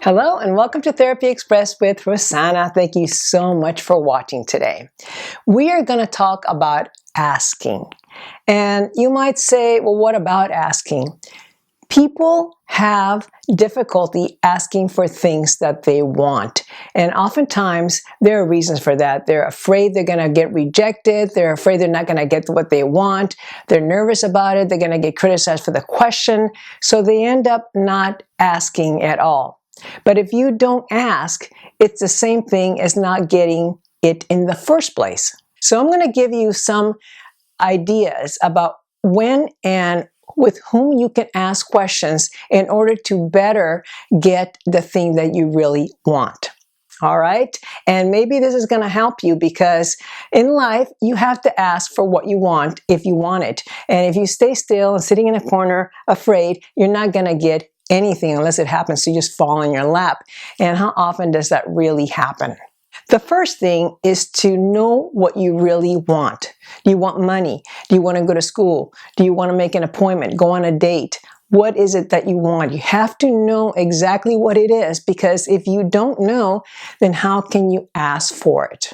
Hello and welcome to Therapy Express with Rosanna. Thank you so much for watching today. We are going to talk about asking. And you might say, well, what about asking? People have difficulty asking for things that they want. And oftentimes there are reasons for that. They're afraid they're going to get rejected. They're afraid they're not going to get what they want. They're nervous about it. They're going to get criticized for the question. So they end up not asking at all. But if you don't ask, it's the same thing as not getting it in the first place. So I'm going to give you some ideas about when and with whom you can ask questions in order to better get the thing that you really want. All right? And maybe this is going to help you because in life, you have to ask for what you want if you want it. And if you stay still and sitting in a corner afraid, you're not going to get anything unless it happens to just fall in your lap. And how often does that really happen? The first thing is to know what you really want. Do you want money? Do you want to go to school? Do you want to make an appointment, go on a date? What is it that you want? You have to know exactly what it is, because if you don't know, then how can you ask for it?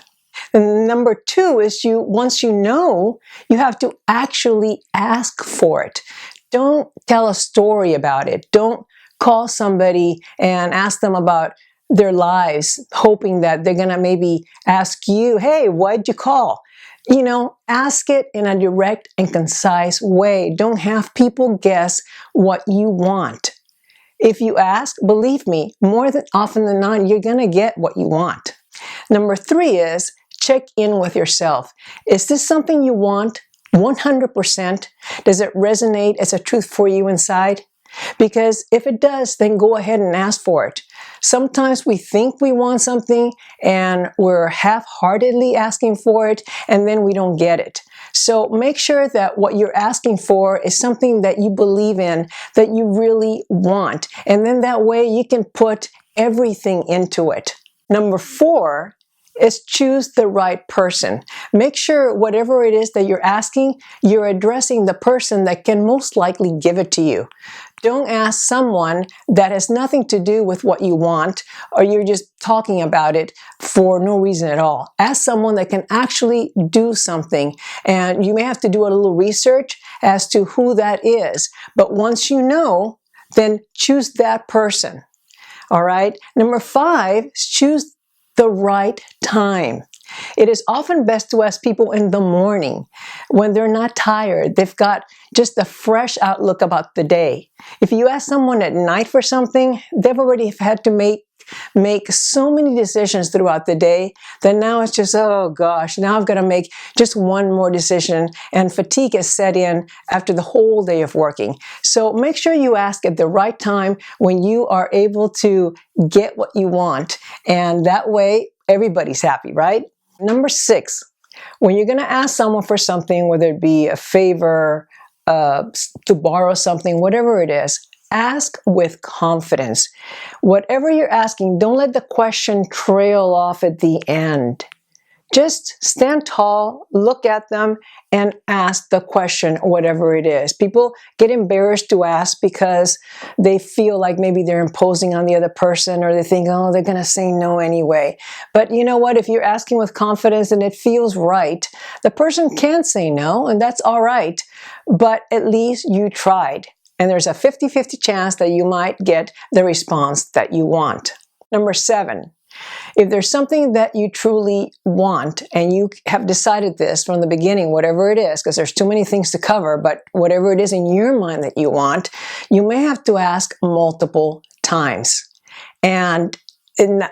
And number two is once you know, you have to actually ask for it. Don't tell a story about it. Don't call somebody and ask them about their lives, hoping that they're going to maybe ask you, hey, why'd you call? Ask it in a direct and concise way. Don't have people guess what you want. If you ask, believe me, more than often than not, you're going to get what you want. Number three is check in with yourself. Is this something you want 100%? Does it resonate as a truth for you inside? Because if it does, then go ahead and ask for it. Sometimes we think we want something and we're half-heartedly asking for it, and then we don't get it. So make sure that what you're asking for is something that you believe in, that you really want. And then that way you can put everything into it. Number four is choose the right person. Make sure whatever it is that you're asking, you're addressing the person that can most likely give it to you. Don't ask someone that has nothing to do with what you want, or you're just talking about it for no reason at all. Ask someone that can actually do something, and you may have to do a little research as to who that is. But once you know, then choose that person. All right? Number five is choose the right time. It is often best to ask people in the morning when they're not tired. They've got just a fresh outlook about the day. If you ask someone at night for something, they've already had to make so many decisions throughout the day that now it's just, oh gosh, now I've got to make just one more decision, and fatigue has set in after the whole day of working. So make sure you ask at the right time when you are able to get what you want, and that way everybody's happy, right? Number six, when you're going to ask someone for something, whether it be a favor, to borrow something, whatever it is, ask with confidence. Whatever you're asking, don't let the question trail off at the end. Just stand tall, look at them, and ask the question, whatever it is. People get embarrassed to ask because they feel like maybe they're imposing on the other person, or they think, oh, they're going to say no anyway. But you know what? If you're asking with confidence and it feels right, the person can say no, and that's all right. But at least you tried. And there's a 50-50 chance that you might get the response that you want. Number seven, if there's something that you truly want and you have decided this from the beginning, whatever it is, because there's too many things to cover, but whatever it is in your mind that you want, you may have to ask multiple times. And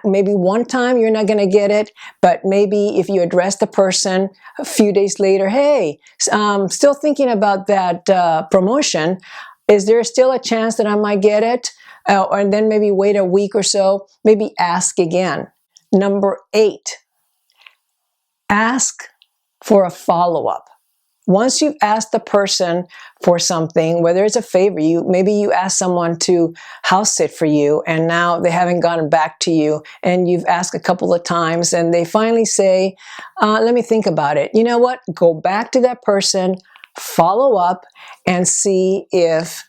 maybe one time you're not going to get it, but maybe if you address the person a few days later, hey, still thinking about that promotion, is there still a chance that I might get it? And then maybe wait a week or so, maybe ask again. Number eight, ask for a follow-up. Once you've asked the person for something, whether it's a favor, maybe you ask someone to house sit for you and now they haven't gotten back to you, and you've asked a couple of times and they finally say, let me think about it. You know what? Go back to that person, follow up, and see if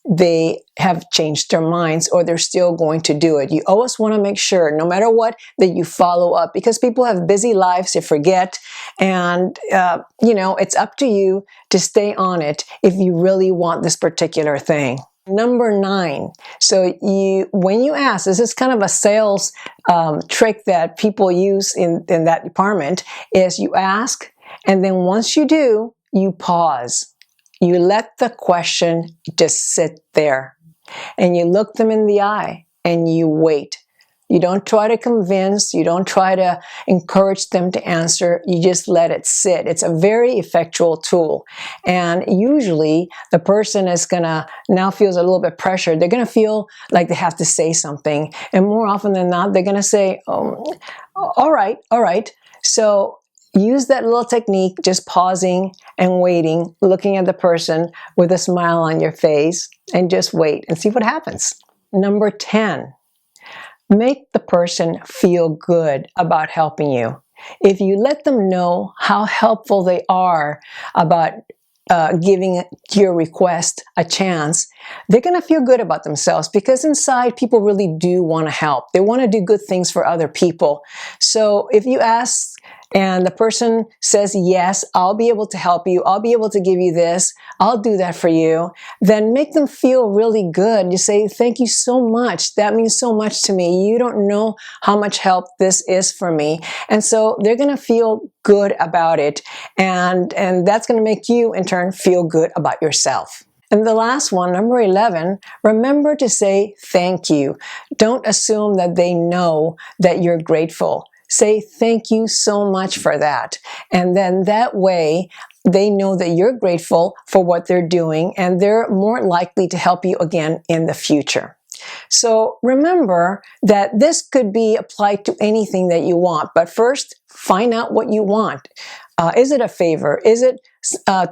they have changed their minds or they're still going to do it. You always want to make sure, no matter what, that you follow up, because people have busy lives, they forget, and it's up to you to stay on it if you really want this particular thing. Number 9, so when you ask, this is kind of a sales trick that people use in that department, is you ask, and then once you do, you pause. You let the question just sit there, and you look them in the eye, and you wait. You don't try to convince, you don't try to encourage them to answer, you just let it sit. It's a very effectual tool. And usually the person is gonna now feels a little bit pressured. They're gonna feel like they have to say something. And more often than not, they're gonna say, oh, all right. So use that little technique, just pausing and waiting, looking at the person with a smile on your face, and just wait and see what happens. Number 10. Make the person feel good about helping you. If you let them know how helpful they are about giving your request a chance, they're going to feel good about themselves, because inside people really do want to help. They want to do good things for other people. So if you ask and the person says, yes, I'll be able to help you, I'll be able to give you this, I'll do that for you, then make them feel really good. You say, thank you so much. That means so much to me. You don't know how much help this is for me. And so they're going to feel good about it. And that's going to make you, in turn, feel good about yourself. And the last one, number 11, remember to say thank you. Don't assume that they know that you're grateful. Say thank you so much for that. And then that way, they know that you're grateful for what they're doing, and they're more likely to help you again in the future. So remember that this could be applied to anything that you want, but first, find out what you want. Is it a favor? Is it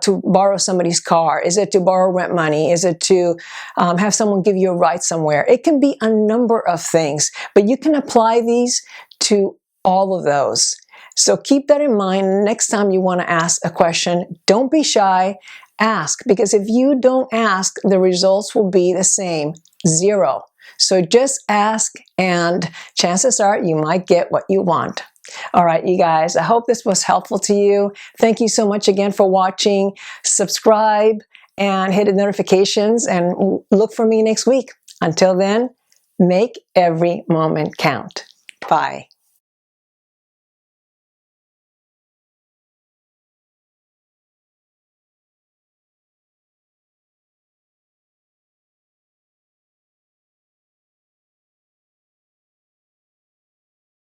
to borrow somebody's car? Is it to borrow rent money? Is it to have someone give you a ride somewhere? It can be a number of things, but you can apply these to all of those. So keep that in mind. Next time you want to ask a question, don't be shy. Ask, because if you don't ask, the results will be the same, 0. So just ask, and chances are you might get what you want. All right, you guys, I hope this was helpful to you. Thank you so much again for watching. Subscribe and hit the notifications, and look for me next week. Until then, make every moment count. Bye.